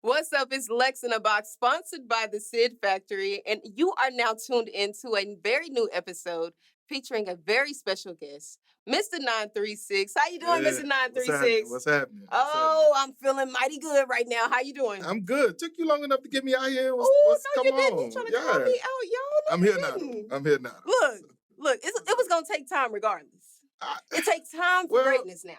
What's up? It's Lex in a Box, sponsored by the Sid Factory, and you are now tuned into a very new episode featuring a very special guest, Mr. 936. How you doing, Mr. 936? What's happening? Oh, I'm feeling mighty good right now. How you doing? I'm good. Took you long enough to get me out here. Oh, no, come you didn't. on. You trying to call me out, y'all? No, I'm you here now. didn't. I'm here now. Look, it was gonna take time regardless. It takes time for greatness now.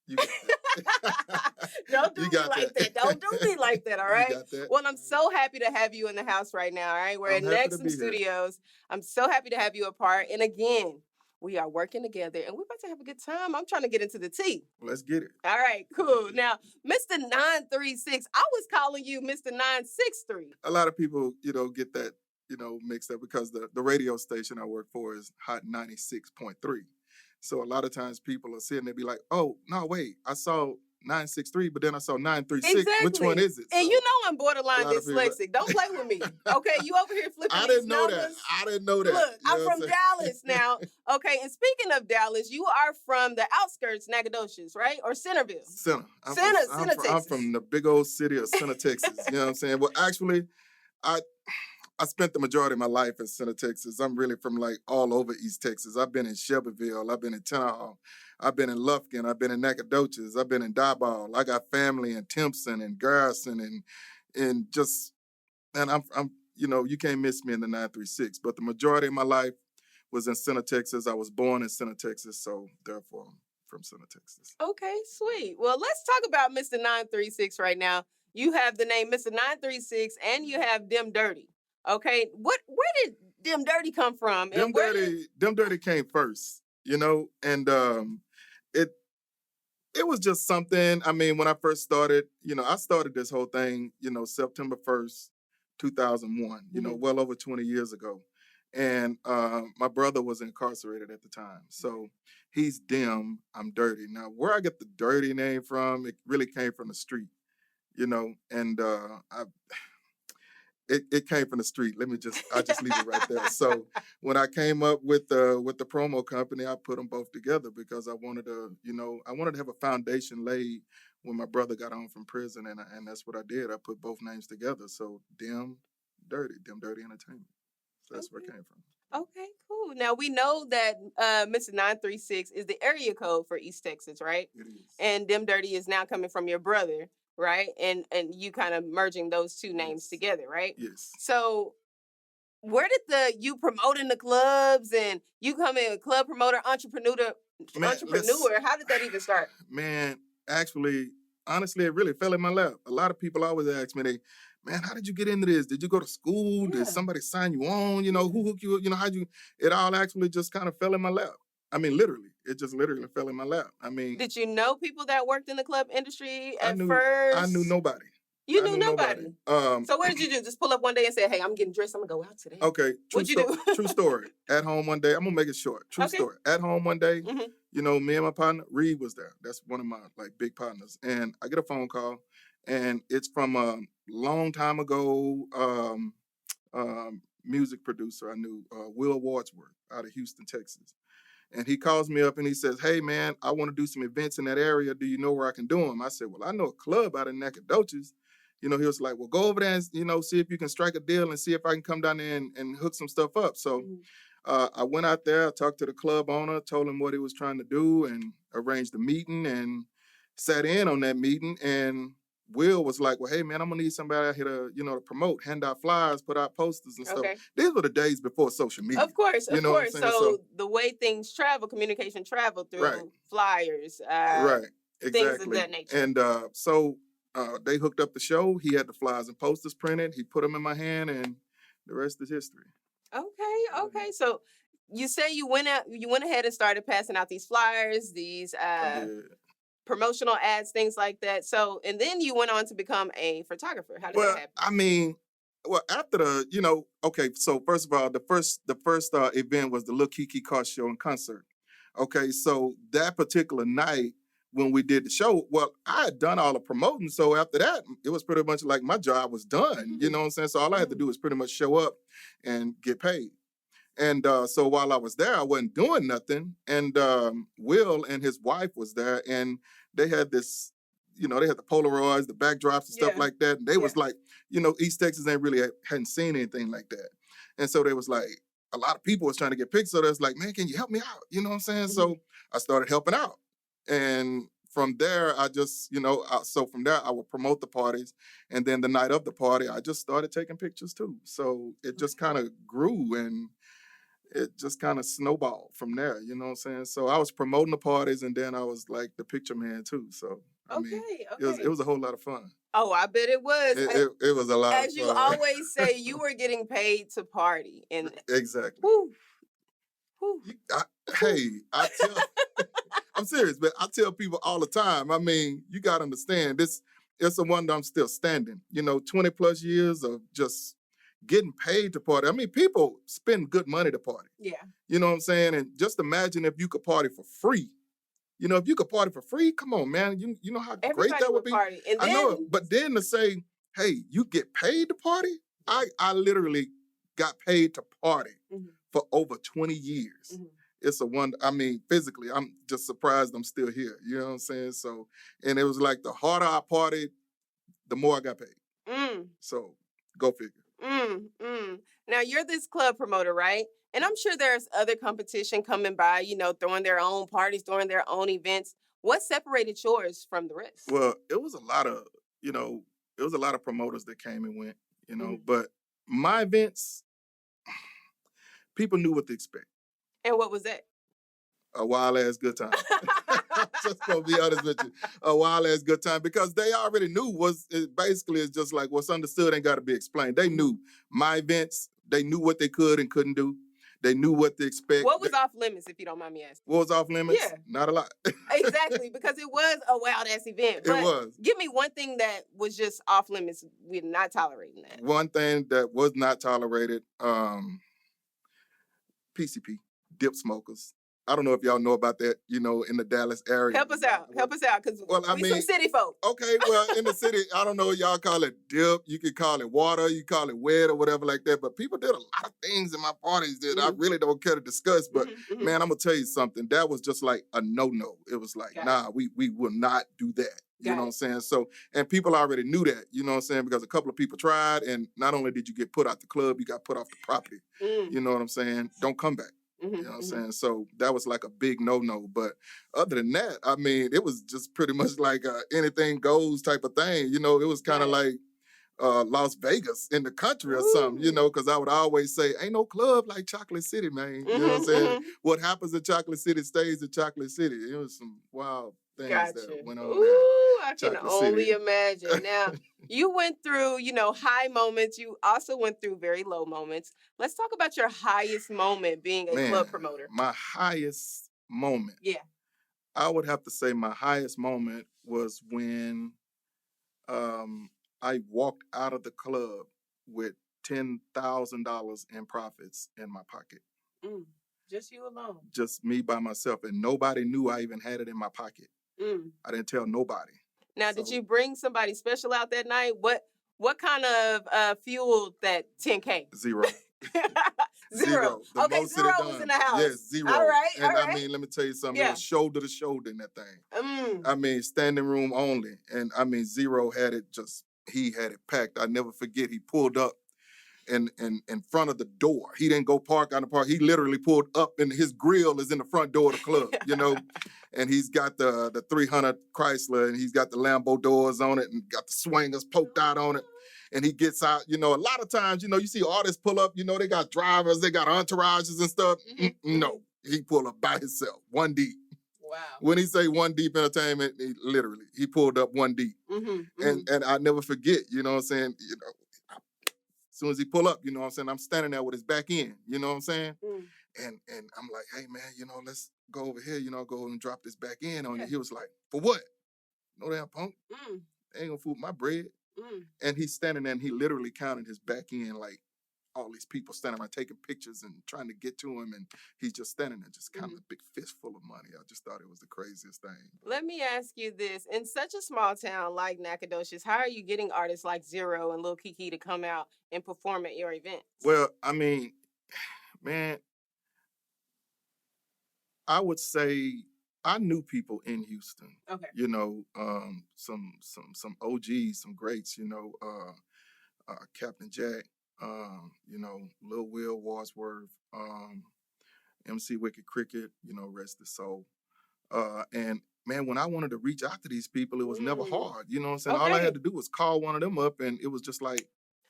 You got that. Don't do You me got like that. that. Don't do me like that, all right? You got that. Well, I'm so happy to have you in the house right now, all right? We're I'm at happy to Nexum be here. Studios. I'm so happy to have you a part. And again, we are working together and we're about to have a good time. I'm trying to get into the tea. Let's get it. All right, cool. Now, Mr. 936, I was calling you Mr. 963. A lot of people, get that, mixed up because the radio station I work for is Hot 96.3. So a lot of times people are sitting there be like, oh, no, wait, I saw 963, but then I saw 936. Exactly. Which one is it? And So, you know I'm borderline dyslexic. Don't play with me. Okay, you over here flipping I didn't these know numbers. that. I didn't know that. Look, You know I'm what from saying? Dallas now. Okay, and speaking of Dallas, you are from the outskirts, Nacogdoches, right? Or Centerville? Center. Center, I'm Texas. from the big old city of Center, Texas. You know what I'm saying? Well, actually, I spent the majority of my life in Center, Texas. I'm really from like all over East Texas. I've been in Shelbyville. I've been in Tennehaw. I've been in Lufkin. I've been in Nacogdoches. I've been in Diboll. I got family in Timpson and Garrison and I'm you can't miss me in the 936. But the majority of my life was in Center, Texas. I was born in Center, Texas, so therefore I'm from Center, Texas. Okay, sweet. Well, let's talk about Mr. 936 right now. You have the name Mr. 936 and you have Dim Dirty. Okay, where did Dim Dirty come from? Dim Dirty came first, and it was just something. I mean, when I first started, I started this whole thing, September 1st, 2001, well over 20 years ago. And my brother was incarcerated at the time. So he's Dim, I'm Dirty. Now, where I get the Dirty name from, it really came from the street, and it came from the street. I just leave it right there. So when I came up with the promo company, I put them both together because I wanted to have a foundation laid when my brother got home from prison, and that's what I did. I put both names together. So Dim Dirty Entertainment. So that's where it came from. Okay, cool. Now we know that Mr. 936 is the area code for East Texas, right? It is. And Dim Dirty is now coming from your brother, right? And you kind of merging those two names together, right? Yes. So where did you promoting the clubs and you come in club promoter, entrepreneur, how did that even start? Man, actually, honestly, it really fell in my lap. A lot of people always ask me, man, how did you get into this? Did you go to school? Yeah. Did somebody sign you on? Who hooked you up? It all actually just kind of fell in my lap. I mean, literally, it just literally fell in my lap. I mean, did you know people that worked in the club industry first? I knew nobody. You knew nobody. So what did you do? Just pull up one day and say, hey, I'm getting dressed. I'm going to go out today. Okay. What'd you do? True story. At home one day. I'm going to make it short. True story. At home one day, me and my partner, Reed was there. That's one of my big partners. And I get a phone call and it's from a long time ago music producer I knew, Will Wadsworth out of Houston, Texas. And he calls me up and he says, hey, man, I want to do some events in that area. Do you know where I can do them? I said, well, I know a club out in Nacogdoches. He was like, well, go over there and, see if you can strike a deal and see if I can come down there and hook some stuff up. So I went out there, I talked to the club owner, told him what he was trying to do and arranged a meeting and sat in on that meeting. And Will was like, well, hey, man, I'm going to need somebody out here to, to promote, hand out flyers, put out posters and stuff. These were the days before social media. Of course. So the way things travel, communication travel through flyers, right, exactly. Things of that nature. And so they hooked up the show. He had the flyers and posters printed. He put them in my hand and the rest is history. Okay. So you say you went ahead and started passing out these flyers, these promotional ads, things like that. So, and then you went on to become a photographer. How did that happen? I mean, after so first of all, the first event was the Lil Kiki car show and concert. Okay, so that particular night when we did the show, well, I had done all the promoting. So after that, it was pretty much like my job was done. You know what I'm saying? So all I had to do was pretty much show up and get paid. And so while I was there, I wasn't doing nothing. And Will and his wife was there, and they had this, they had the Polaroids, the backdrops and stuff Yeah. like that. And they was Yeah. like, East Texas ain't really hadn't seen anything like that. And so they was like, a lot of people was trying to get pictures. So they was like, man, can you help me out? You know what I'm saying? So I started helping out. And from there, I just, so from there, I would promote the parties. And then the night of the party, I just started taking pictures too. So it just kind of grew and it just kind of snowballed from there. You know what I'm saying? So I was promoting the parties and then I was like the picture man too. So, I mean, it was a whole lot of fun. Oh, I bet it was. It was a lot of fun. As you always say, you were getting paid to party. And exactly. Whew. I'm serious, but I tell people all the time, I mean, you got to understand this. It's a wonder I'm still standing. 20 plus years of just getting paid to party. I mean, people spend good money to party. Yeah. You know what I'm saying? And just imagine if you could party for free. If you could party for free, come on, man. You know how Everybody great that would be? Party. And I know it. But then to say, hey, you get paid to party? I literally got paid to party for over 20 years. It's a wonder. I mean, physically, I'm just surprised I'm still here. You know what I'm saying? So, and it was like the harder I partied, the more I got paid. So, go figure. Now, you're this club promoter, right? And I'm sure there's other competition coming by, throwing their own parties, throwing their own events. What separated yours from the rest? Well, it was a lot of promoters that came and went, but my events, people knew what to expect. And what was that? A wild ass good time. Just gonna be honest with you, a wild ass good time because they already knew basically it's just like what's understood ain't got to be explained. They knew my events. They knew what they could and couldn't do. They knew what to expect. What was off limits, if you don't mind me asking? What was off limits? Yeah, not a lot. Exactly, because it was a wild ass event. But it was. Give me one thing that was just off limits. We're not tolerating that. One thing that was not tolerated. PCP, dip smokers. I don't know if y'all know about that, in the Dallas area. Help us out, because we some city folk. Okay, well, in the city, I don't know, y'all call it dip, you could call it water, you call it wet or whatever like that, but people did a lot of things in my parties that I really don't care to discuss, but man, I'm going to tell you something, that was just like a no-no. It was like, we will not do that. You know what I'm saying? So, and people already knew that, you know what I'm saying? Because a couple of people tried, and not only did you get put out the club, you got put off the property. You know what I'm saying? Don't come back. You know what I'm saying? So that was like a big no-no. But other than that, I mean, it was just pretty much like anything goes type of thing. It was kind of like Las Vegas in the country or something, because I would always say, ain't no club like Chocolate City, man. You know what I'm saying? What happens in Chocolate City stays in Chocolate City. It was some wild things that went on there. I can only imagine. Now, you went through, high moments. You also went through very low moments. Let's talk about your highest moment being a club promoter. My highest moment. Yeah. I would have to say my highest moment was when I walked out of the club with $10,000 in profits in my pocket. Just you alone. Just me by myself. And nobody knew I even had it in my pocket. I didn't tell nobody. Now, did you bring somebody special out that night? What kind of fueled that 10K? Zero. Zero. Okay, Zero was in the house. Yes, zero. All right. I mean, let me tell you something. It was shoulder to shoulder in that thing. I mean, standing room only. And I mean, Zero had it he had it packed. I never forget, he pulled up in front of the door. He didn't go park on the park. He literally pulled up and his grill is in the front door of the club, And he's got the 300 Chrysler and he's got the Lambo doors on it and got the swingers poked out on it. And he gets out, a lot of times, you see artists pull up, they got drivers, they got entourages and stuff. No, he pulled up by himself, one deep. Wow. When he say One Deep Entertainment, he pulled up one deep. And I never forget, you know what I'm saying? As soon as he pull up, you know what I'm saying? I'm standing there with his back end, you know what I'm saying? And I'm like, hey man, let's go over here, go and drop this back end on you. He was like, for what? No damn punk. They ain't gonna fool my bread. And he's standing there and he literally counted his back end like all these people standing around taking pictures and trying to get to him, and he's just standing there, just kind of a big fistful of money. I just thought it was the craziest thing. Let me ask you this. In such a small town like Nacogdoches, how are you getting artists like Zero and Lil Kiki to come out and perform at your events? Well, I mean, man, I would say I knew people in Houston. Okay. You know, some OGs, some greats. You know, Captain Jack. You know, Lil Will Wadsworth. MC Wicked Cricket. You know, rest his soul. And man, when I wanted to reach out to these people, it was never hard. You know what I'm saying? All I had to do was call one of them up, and it was just like.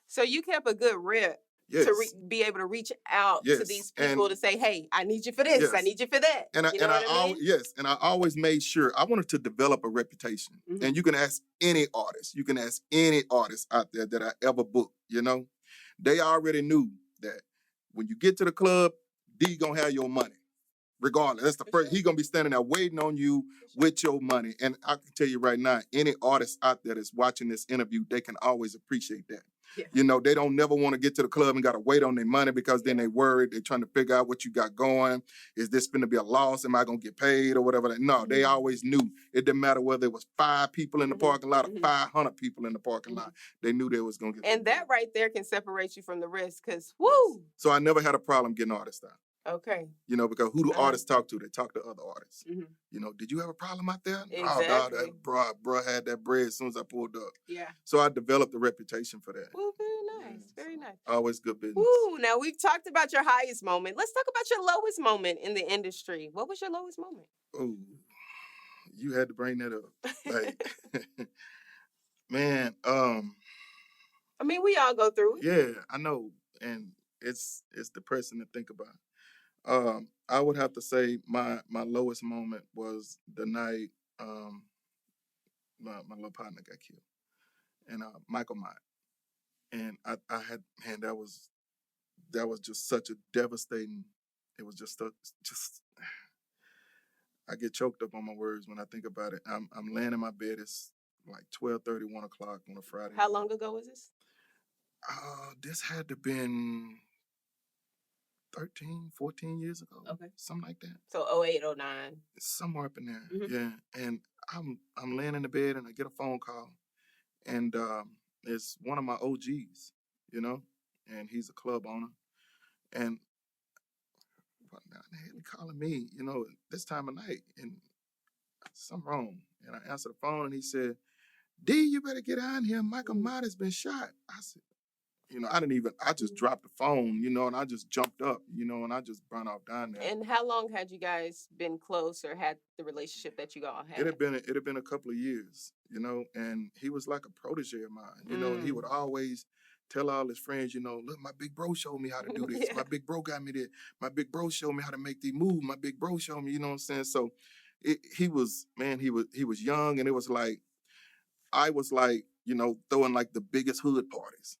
So you kept a good rep. Yes. To be able to reach out to these people to say, "Hey, I need you for this. I need you for that." And I always made sure I wanted to develop a reputation. And you can ask any artist. You can ask any artist out there that I ever booked. You know, they already knew that when you get to the club, D gonna have your money. Regardless, that's the first. He gonna be standing there waiting on you with your money. And I can tell you right now, any artist out there that's watching this interview, they can always appreciate that. Yeah. You know, they don't never want to get to the club and got to wait on their money because then they worried. They're trying to figure out what you got going. Is this going to be a loss? Am I going to get paid or whatever? No, they always knew. It didn't matter whether it was 5 people in the parking lot or 500 people in the parking lot. They knew they was going to get paid. And that right there can separate you from the rest because, woo! So I never had a problem getting artists out. Okay. You know, because who do artists talk to? They talk to other artists. You know, did you have a problem out there? Exactly. Oh, God, that bro had that bread as soon as I pulled up. Yeah. So I developed a reputation for that. Well, very nice. Very nice. Always good business. Woo! Now, we've talked about your highest moment. Let's talk about your lowest moment in the industry. What was your lowest moment? Oh, you had to bring that up. Like, man, I mean, we all go through it. Yeah, I know. And it's depressing to think about. I would have to say my lowest moment was the night my little partner got killed, and Michael Mott, and I had, man, that was just such a devastating. It was just I get choked up on my words when I think about it. I'm laying in my bed. It's like 12:30, 1 o'clock on a Friday. How long ago was this? This had to been 13, 14 years ago. Okay. Something like that. So 08, 09. Somewhere up in there. Yeah. And I'm laying in the bed and I get a phone call. And it's one of my OGs, you know, and he's a club owner. And what the hell he calling me, you know, this time of night, and something wrong. And I answered the phone and he said, D, you better get out here. Michael Mott has been shot. I said, you know, I just dropped the phone, you know, and I just jumped up, you know, and I just burned off down there. And how long had you guys been close or had the relationship that you all had? It had been a couple of years, you know, and he was like a protege of mine, you know, and he would always tell all his friends, you know, look, my big bro showed me how to do this. My big bro got me this. My big bro showed me how to make these moves. My big bro showed me, you know what I'm saying? So he was young, and it was like, I was like, you know, throwing like the biggest hood parties.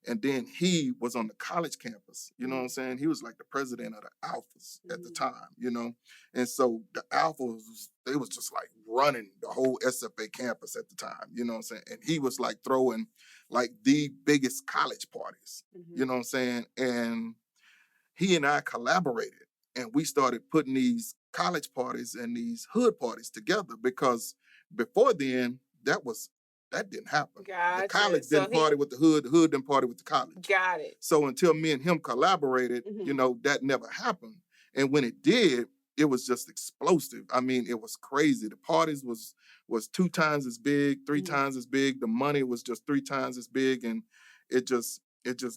And then he was on the college campus, you know what I'm saying? He was like the president of the Alphas at the time, you know? And so the Alphas, they was just like running the whole SFA campus at the time, you know what I'm saying? And he was like throwing like the biggest college parties, you know what I'm saying? And he and I collaborated, and we started putting these college parties and these hood parties together, because before then, that didn't happen. Gotcha. The college didn't party with the hood didn't party with the college. Got it. So until me and him collaborated, you know, that never happened. And when it did, it was just explosive. I mean, it was crazy. The parties was 2 times as big, 3 times as big. The money was just 3 times as big, and it just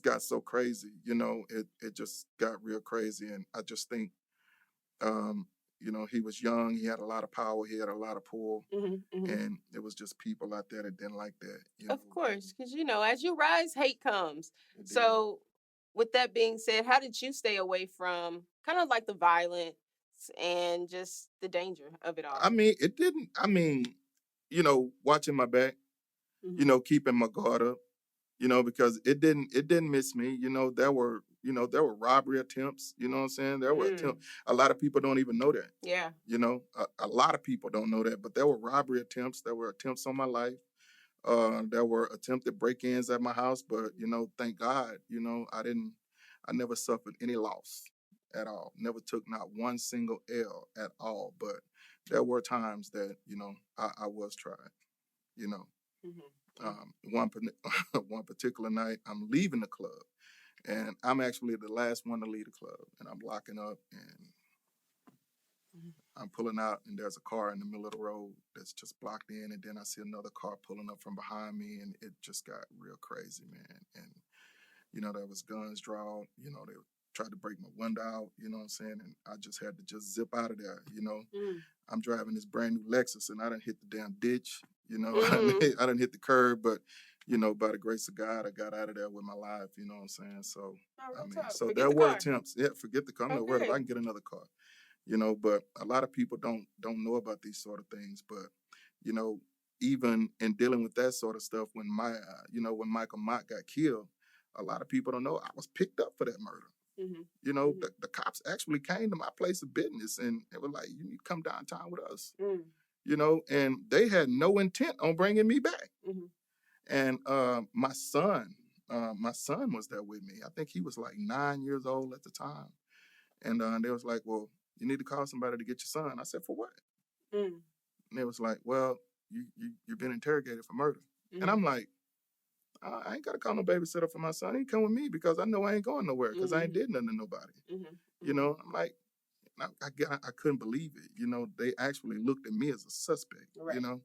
got so crazy. You know, it just got real crazy. And I just think, you know, he was young. He had a lot of power. He had a lot of pull. And it was just people out there that didn't like that. You know? Of course, because, you know, as you rise, hate comes. So with that being said, how did you stay away from kind of like the violence and just the danger of it all? I mean, you know, watching my back, you know, keeping my guard up, you know, because it didn't miss me. You know, there were robbery attempts, you know what I'm saying? There were attempts. A lot of people don't even know that. Yeah. You know, a lot of people don't know that, but there were robbery attempts. There were attempts on my life. There were attempted break-ins at my house, but, you know, thank God, you know, I never suffered any loss at all. Never took not one single L at all. But there were times that, you know, I was tried, you know. One particular night, I'm leaving the club, and I'm actually the last one to leave the club, and I'm locking up, and I'm pulling out, and there's a car in the middle of the road that's just blocked in, and then I see another car pulling up from behind me, and it just got real crazy, man. And there was guns drawn. They tried to break my window out. You know what I'm saying? And I just had to just zip out of there. I'm driving this brand new Lexus, and I done hit the damn ditch. I done hit the curb, but by the grace of God, I got out of there with my life. You know what I'm saying? So so Forget there the were car. attempts. Yeah, forget the car. I'm not worried about. I can get another car. But a lot of people don't know about these sort of things. But even in dealing with that sort of stuff, when when Michael Mott got killed, a lot of people don't know I was picked up for that murder. The cops actually came to my place of business, and they were like, "You need to come downtown with us." And they had no intent on bringing me back. And my son was there with me. I think he was like 9 years old at the time. And they was like, "Well, you need to call somebody to get your son." I said, "For what?" And they was like, "Well, you've been interrogated for murder." And I'm like, I ain't got to call no babysitter for my son. He come with me because I know I ain't going nowhere because I ain't did nothing to nobody. I'm like, I couldn't believe it. They actually looked at me as a suspect, Right. And,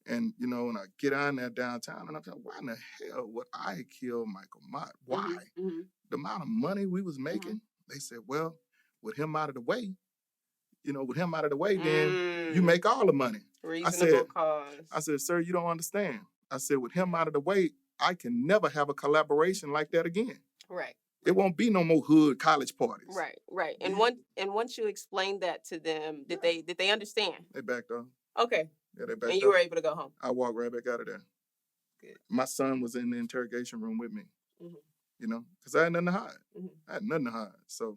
and I get on there downtown, and I'm like, why in the hell would I kill Michael Mott? Why? The amount of money we was making, they said, well, with him out of the way, then you make all the money. Reasonable cause. I said, sir, you don't understand. I said, with him out of the way, I can never have a collaboration like that again. Right. It won't be no more hood college parties. Right. And once you explained that to them, did they understand? They backed off. Okay. Yeah, they backed off. And you were able to go home. I walked right back out of there. Good. My son was in the interrogation room with me. Because I had nothing to hide. I had nothing to hide. So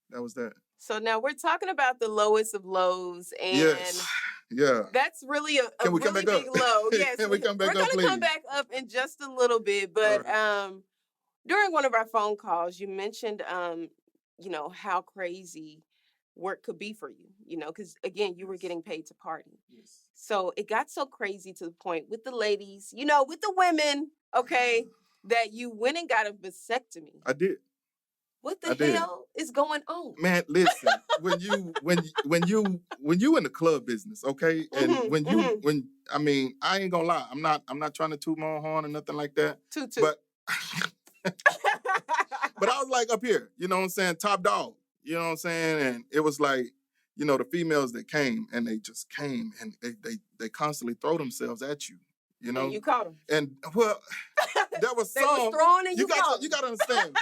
that was that. So now we're talking about the lowest of lows, and yes. Yeah. That's really a really big low. Yes, Can we come back we're up, going to come back up in just a little bit. But during one of our phone calls, you mentioned, how crazy work could be for you, because again, you were getting paid to party. Yes. So it got so crazy to the point with the ladies, with the women, okay, that you went and got a vasectomy. I did. What the hell is going on? Man, listen, when you in the club business, okay? And I ain't gonna lie, I'm not trying to toot my own horn or nothing like that. Toot. But but I was like up here, you know what I'm saying, top dog. You know what I'm saying? And it was like, the females that came, and they just came, and they constantly throw themselves at you. And you caught them. And well, there was some. They was throwing and you gotta understand.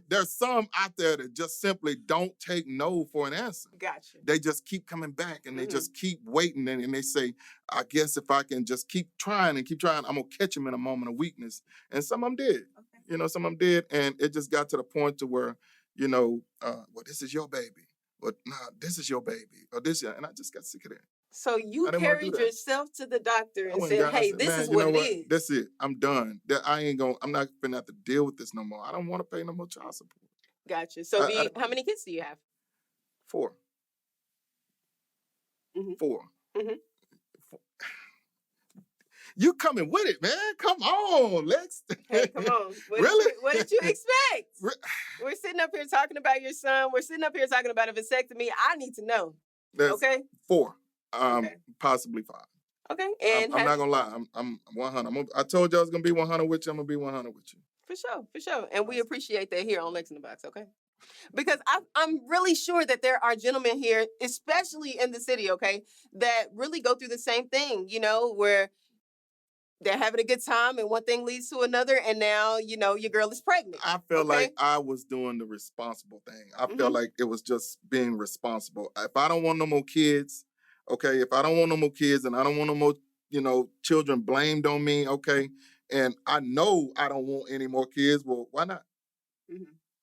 There's some out there that just simply don't take no for an answer. Gotcha. They just keep coming back, and they just keep waiting, and they say, I guess if I can just keep trying, I'm gonna catch them in a moment of weakness. And some of them did. Okay. Some of them did, and it just got to the point to where, well, this is your baby. Well, nah, this is your baby. Or this, and I just got sick of that. So you carried yourself to the doctor and said, "Hey, this is what it is. That's it. I'm done. I'm not gonna have to deal with this no more. I don't want to pay no more child support." Gotcha. So how many kids do you have? 4. 4. You coming with it, man? Come on, Lex. Hey, come on. Really? What did you expect? We're sitting up here talking about your son. We're sitting up here talking about a vasectomy. I need to know. That's 4. Possibly 5. Okay. And I'm not gonna lie. I'm 100. I told you I was gonna be 100 with you. I'm gonna be 100 with you. For sure. And we appreciate that here on Lex in the Box, okay? Because I'm really sure that there are gentlemen here, especially in the city, okay, that really go through the same thing, where they're having a good time and one thing leads to another, and now, your girl is pregnant. I feel like I was doing the responsible thing. I felt like it was just being responsible. If I don't want no more kids, okay, if I don't want no more kids and I don't want no more, children blamed on me, okay, and I know I don't want any more kids, well, why not?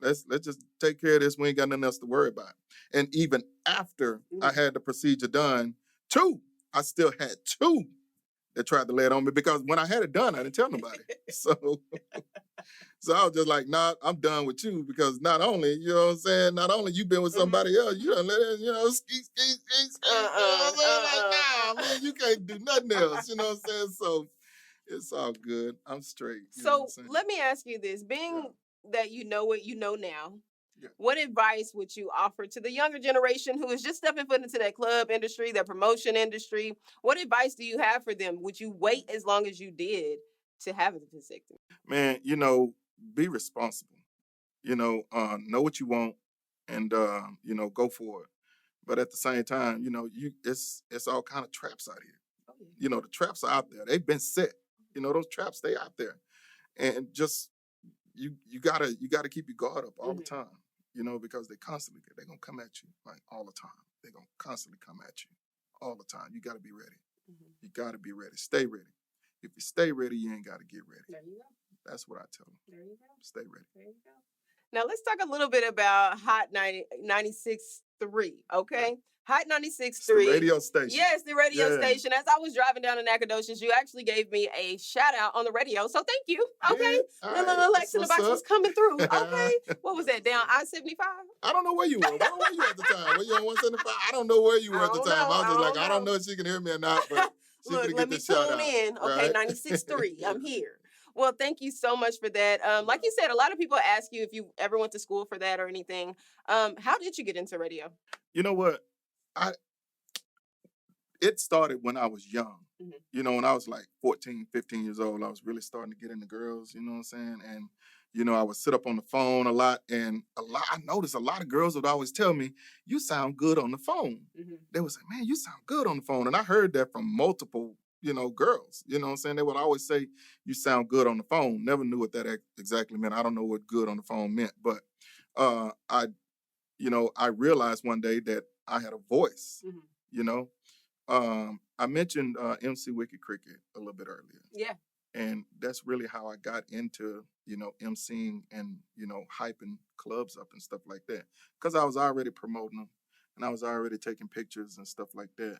Let's just take care of this. We ain't got nothing else to worry about. And even after I had the procedure done, I still had 2 that tried to lay it on me, because when I had it done, I didn't tell nobody. So I was just like, nah, I'm done with you, because not only, you know what I'm saying, not only you been with somebody else, you done let it, ski. Like, nah, man, you can't do nothing else, you know what I'm saying? So it's all good. I'm straight. So let me ask you this. Being that you know what you know now, Yeah. What advice would you offer to the younger generation who is just stepping foot into that club industry, that promotion industry? What advice do you have for them? Would you wait as long as you did to have a vasectomy? Man, be responsible. Know what you want, and go for it. But at the same time, it's all kind of traps out here. Oh, yeah. The traps are out there. They've been set. Those traps stay out there, and just you gotta keep your guard up all the time. Because they're gonna come at you like all the time. They're gonna constantly come at you all the time. You gotta be ready. You gotta be ready. Stay ready. If you stay ready, you ain't gotta get ready. There you go. That's what I tell them. There you go. Stay ready. There you go. Now let's talk a little bit about Hot 96.3, okay? Hot 96.3. It's the radio station. Yes, the radio Yeah. station. As I was driving down to Nacogdoches, you actually gave me a shout out on the radio. So thank you. Okay. Yeah, The little alright, Alexa in the that's box what's was up. coming through. Okay. What was that? Down I-75? I don't know where you were. Where were you at the time? Were you on 175? I don't know where you were at the I don't time. know. I was just I like, don't I don't know. know if she can hear me or not, but she's Look, gonna let get me this shout tune out. in. Okay, Right? 96.3. I'm here. Well, thank you so much for that. Like you said, a lot of people ask you if you ever went to school for that or anything. How did you get into radio? You know what? It started when I was young. When I was like 14, 15 years old, I was really starting to get into girls, you know what I'm saying? And, I would sit up on the phone a lot, and I noticed a lot of girls would always tell me, you sound good on the phone. They would say, man, you sound good on the phone. And I heard that from multiple, girls, you know what I'm saying? They would always say, you sound good on the phone. Never knew what that exactly meant. I don't know what good on the phone meant, but I realized one day that I had a voice, you know? I mentioned MC Wicked Cricket a little bit earlier. Yeah. And that's really how I got into, MCing and, hyping clubs up and stuff like that. Because I was already promoting them and I was already taking pictures and stuff like that.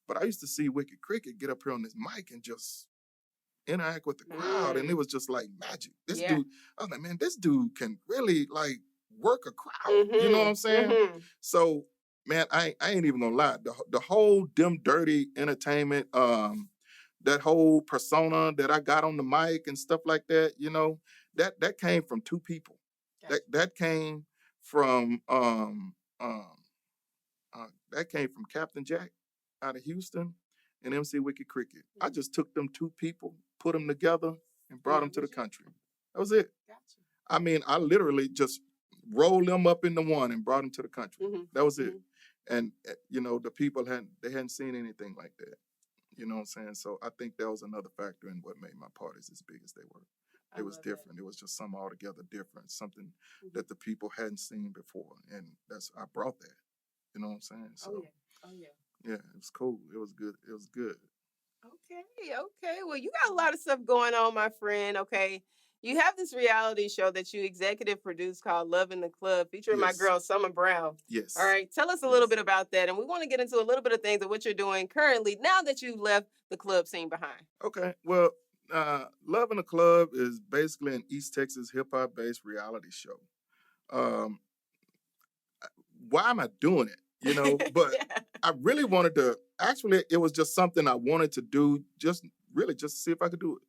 But I used to see Wicked Cricket get up here on this mic and just interact with the crowd. And it was just like magic. This dude, I was like, man, this dude can really like work a crowd. You know what I'm saying? So, man, I ain't even gonna lie. The whole Dim Dirty Entertainment, that whole persona that I got on the mic and stuff like that, that came from two people. Gotcha. That came from that came from Captain Jack out of Houston and MC Wicked Cricket. I just took them two people, put them together, and brought them to the country. That was it. Gotcha. I mean, I literally just rolled them up into one and brought them to the country. That was it. And the people hadn't seen anything like that. You know what I'm saying? So I think that was another factor in what made my parties as big as they were. It was different. It was just something altogether different, something that the people hadn't seen before. And I brought that. You know what I'm saying? So, Oh yeah. Yeah, it was cool. It was good. It was good. Okay. Well, you got a lot of stuff going on, my friend. Okay. You have this reality show that you executive produced called Love in the Club, featuring my Yes. girl, Summer Brown. Yes. All right. Tell us a little bit about that. And we want to get into a little bit of things of what you're doing currently now that you've left the club scene behind. Okay. Well, Love in the Club is basically an East Texas hip hop based reality show. Why am I doing it? But Yeah. I really wanted to. Actually, it was just something I wanted to do, just to see if I could do it.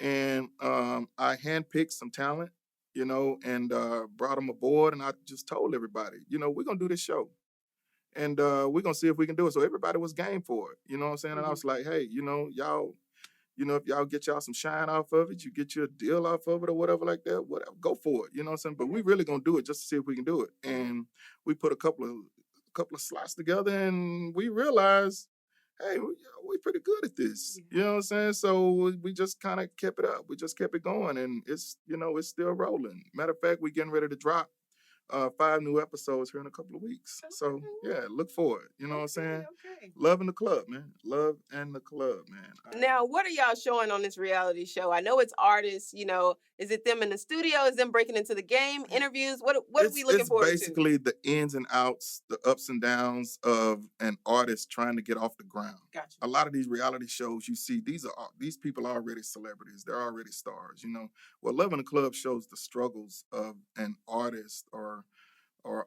And I handpicked some talent, and brought them aboard. And I just told everybody, we're going to do this show. And we're going to see if we can do it. So everybody was game for it. You know what I'm saying? And I was like, hey, y'all, if y'all get y'all some shine off of it, you get your deal off of it or whatever like that, whatever, go for it. You know what I'm saying? But we really going to do it just to see if we can do it. And we put a couple of slots together and we realized, hey, we pretty good at this. You know what I'm saying? So we just kind of kept it up. We just kept it going, and it's still rolling. Matter of fact, we're getting ready to drop 5 new episodes here in a couple of weeks. So yeah, look for it. You know what I'm saying? Okay. Love in the Club, man. Love and the Club, man. Now, what are y'all showing on this reality show? I know it's artists, is it them in the studio? Is them breaking into the game? Interviews? What are we looking forward to? It's basically the ins and outs, the ups and downs of an artist trying to get off the ground. Gotcha. A lot of these reality shows you see, these people are already celebrities. They're already stars, Well, Love in the Club shows the struggles of an artist or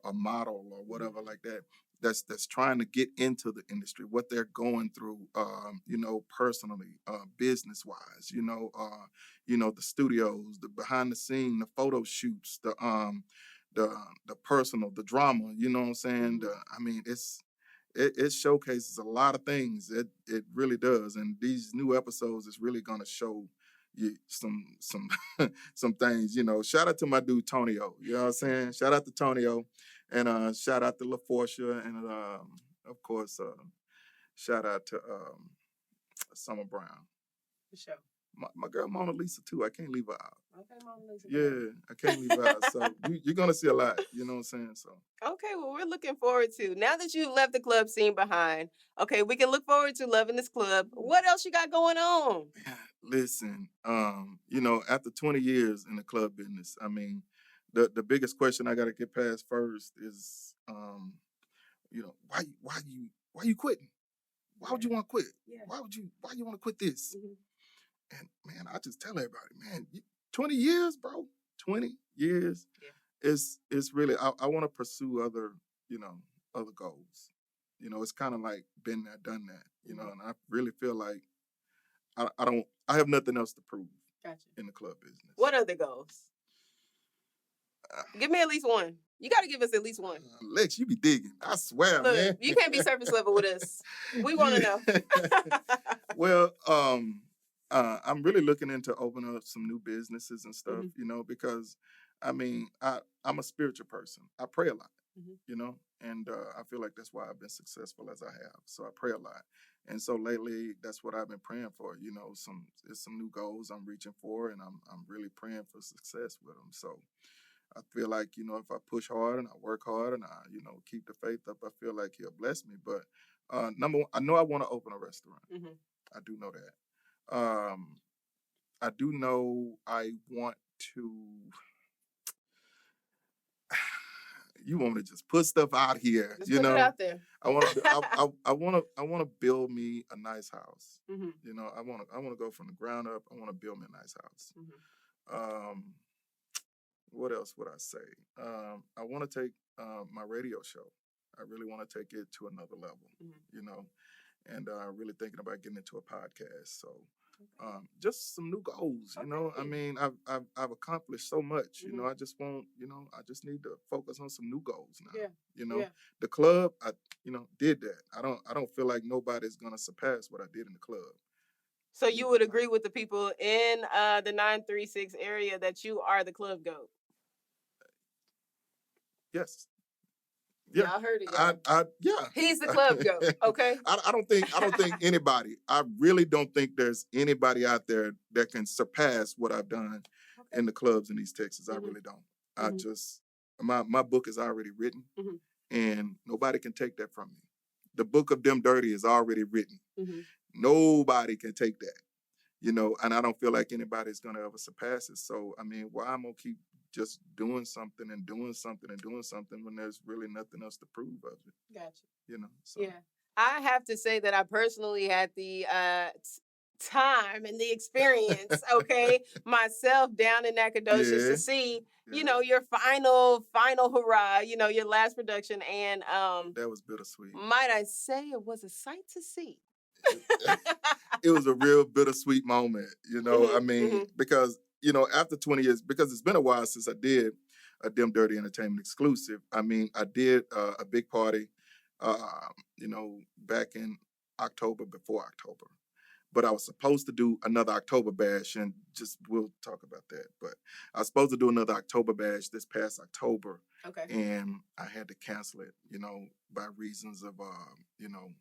a model or whatever like that. That's trying to get into the industry, what they're going through, personally, business wise, the studios, the behind the scene, the photo shoots, the personal, the drama. You know what I'm saying? It showcases a lot of things. It really does. And these new episodes is really gonna show you some some things. You know, shout out to my dude Tonio. You know what I'm saying? Shout out to Tonio, and shout out to LaForcia, and of course shout out to Summer Brown. For sure. My girl Mona Lisa too. I can't leave her out. Okay, Mona Lisa. Yeah, I can't leave her out. So you're gonna see a lot. You know what I'm saying? So okay, well, we're looking forward to, now that you've left the club scene behind, okay, we can look forward to loving this club. What else you got going on? listen, you know, after 20 years in the club business, I mean, the biggest question I got to get past first is, you know, why you quitting? Why would you want to quit? Yeah. Why you want to quit this? Mhm. And man, I just tell everybody, man, 20 years, bro, 20 years. Yeah. It's really, I want to pursue other, you know, other goals. You know, it's kind of like been there, done that, you know, and I really feel like I have nothing else to prove Gotcha. in the club business. What other goals? Give me at least one. You got to give us at least one. Lex, you be digging. I swear, Look, man. you can't be surface level with us. We want to know. Well, I'm really looking into opening up some new businesses and stuff, you know, because I mean, I'm a spiritual person. I pray a lot, you know, and I feel like that's why I've been successful as I have. So I pray a lot. And so lately, that's what I've been praying for. You know, some new goals I'm reaching for, and I'm really praying for success with them. So I feel like, you know, if I push hard and I work hard and I, you know, keep the faith up, I feel like he'll bless me. But number one, I know I want to open a restaurant. I do know that. I do know I want to. You want me to just put stuff out here? Just you put know, it out there. I want to. I want to build me a nice house. You know, I want to go from the ground up. I want to build me a nice house. What else would I say? I want to take my radio show. I really want to take it to another level, you know, and really thinking about getting into a podcast. So just some new goals, you know. I mean, I've accomplished so much, you know. I just want, you know, I just need to focus on some new goals now. You know, the club, I did that. I don't feel like nobody's gonna surpass what I did in the club. So you would agree with the people in the 936 area that you are the club goat? Yes. Yeah, I heard it. Yeah, he's the club goat. Okay. I don't think anybody. I really don't think there's anybody out there that can surpass what I've done in the clubs in East Texas. I really don't. I just my book is already written, and nobody can take that from me. The book of Them Dirty is already written. Nobody can take that, you know. And I don't feel like anybody's gonna ever surpass it. So I mean, why I'm gonna keep just doing something and doing something and doing something when there's really nothing else to prove of it. Gotcha. You know. So. Yeah, I have to say that I personally had the time and the experience, okay, myself down in Nacogdoches to see, you know, your final hurrah, you know, your last production, and that was bittersweet. Might I say it was a sight to see. It was a real bittersweet moment, you know. I mean, because, you know, after 20 years, because it's been a while since I did a Them Dirty Entertainment exclusive. I mean, I did a big party, you know, back in October, before October. But I was supposed to do another October bash, and just we'll talk about that. But I was supposed to do another October bash this past October. Okay. And I had to cancel it, you know, by reasons of, you know,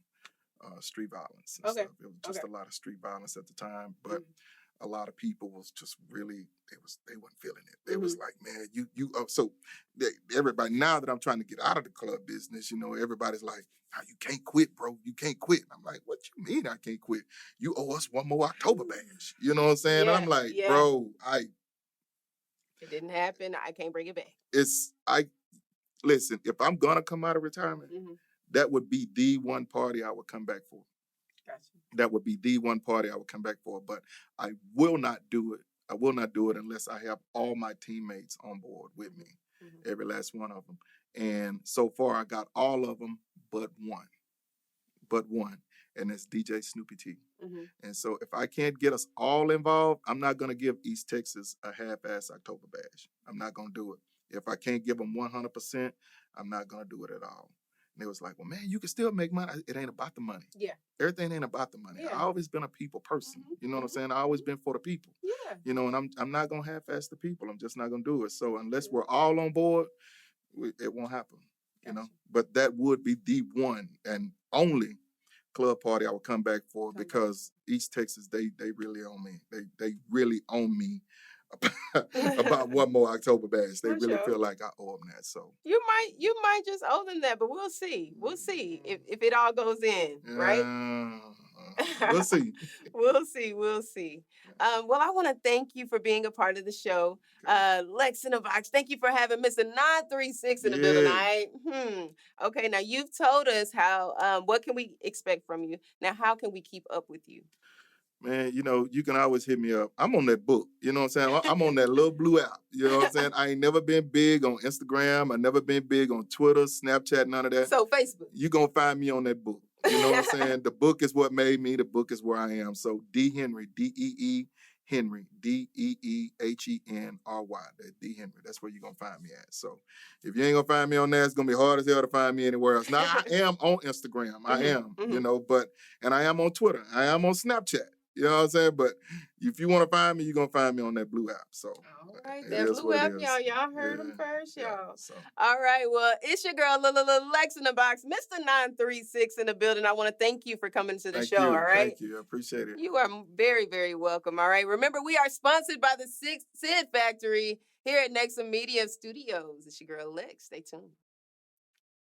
street violence and stuff. It was just a lot of street violence at the time, but a lot of people was just really, they weren't feeling it. They was like, man, everybody, now that I'm trying to get out of the club business, you know, everybody's like, oh, you can't quit, bro. You can't quit. And I'm like, what you mean I can't quit? You owe us one more October bash. You know what I'm saying? Yeah, I'm like, bro, it didn't happen. I can't bring it back. Listen, if I'm gonna come out of retirement, that would be the one party I would come back for. Gotcha. That would be the one party I would come back for. But I will not do it. I will not do it unless I have all my teammates on board with me, every last one of them. And so far, I got all of them but one, and it's DJ Snoopy T. And so if I can't get us all involved, I'm not going to give East Texas a half-ass October bash. I'm not going to do it. If I can't give them 100%, I'm not gonna do it at all. And they was like, well, man, you can still make money. It ain't about the money. Yeah. Everything ain't about the money. Yeah. I always been a people person. You know what I'm saying? I always been for the people. Yeah. You know, and I'm not gonna half-ass the people. I'm just not gonna do it. So unless we're all on board, it won't happen. You know, but that would be the one and only club party I would come back for because East Texas, they really own me. They really own me about one more October bash. They really feel like I owe them that. So you might just owe them that, but we'll see. We'll see if it all goes in, right? We'll see. We'll see. Well, I want to thank you for being a part of the show. Lex in a Box, thank you for having Mr. 936 in the building. All right. Okay, now you've told us how what can we expect from you. Now, how can we keep up with you? Man, you know, you can always hit me up. I'm on that book. You know what I'm saying? I'm on that little blue app. You know what I'm saying? I ain't never been big on Instagram. I never been big on Twitter, Snapchat, none of that. So Facebook. You gonna find me on that book. You know what I'm saying? The book is what made me. The book is where I am. So D Henry, D-E-E Henry, D-E-E-H-E-N-R-Y. That D Henry. That's where you're gonna find me at. So if you ain't gonna find me on there, it's gonna be hard as hell to find me anywhere else. Now I am on Instagram. I am, you know, and I am on Twitter. I am on Snapchat. You know what I'm saying? But if you want to find me, you're going to find me on that blue app. So, all right, that blue app, y'all. Y'all heard them first, y'all. Yeah, so. All right, well, it's your girl, Lex in the Box, Mr. 936 in the building. I want to thank you for coming to the show, all right? Thank you. I appreciate it. You are very, very welcome, all right? Remember, we are sponsored by the Sid Factory here at Nexum Media Studios. It's your girl, Lex. Stay tuned.